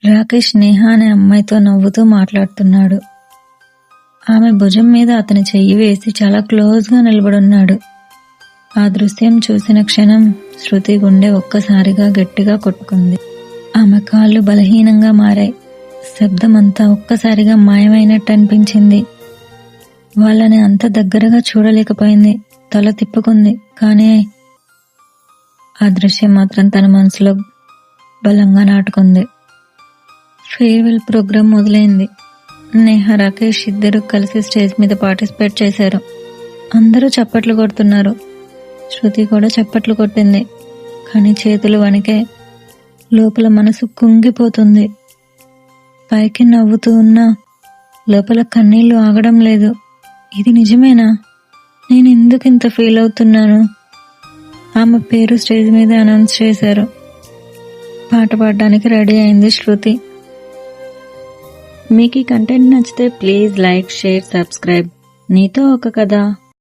రాకేష్ నేహ అనే అమ్మాయితో నవ్వుతూ మాట్లాడుతున్నాడు. ఆమె భుజం మీద అతని చెయ్యి వేసి చాలా క్లోజ్గా నిలబడున్నాడు. ఆ దృశ్యం చూసిన క్షణం శృతి గుండె ఒక్కసారిగా గట్టిగా కొట్టుకుంది. ఆమె కాళ్ళు బలహీనంగా మారాయి. శబ్దమంతా ఒక్కసారిగా మాయమైనట్టు అనిపించింది. వాళ్ళని అంత దగ్గరగా చూడలేకపోయింది. తల తిప్పుకుంది. కానీ ఆ దృశ్యం మాత్రం తన మనసులో బలంగా నాటుకుంది. ఫేర్వెల్ ప్రోగ్రాం మొదలైంది. నేహ, రాకేష్ ఇద్దరు కలిసి స్టేజ్ మీద పార్టిసిపేట్ చేశారు. అందరూ చప్పట్లు కొడుతున్నారు. శృతి కూడా చప్పట్లు కొట్టింది. కానీ చేతులు వణికే. లోపల మనసు కుంగిపోతుంది. పైకి నవ్వుతూ ఉన్నా లోపల కన్నీళ్లు ఆగడం లేదు. ఇది నిజమేనా? నేను ఎందుకు ఇంత ఫీల్ అవుతున్నాను? ఆమె పేరు స్టేజ్ మీద అనౌన్స్ చేశారు. పాట పాడడానికి రెడీ అయింది శృతి. మీకు ఈ కంటెంట్ నచ్చితే ప్లీజ్ లైక్, షేర్, సబ్స్క్రైబ్. నీతో ఒక కథ.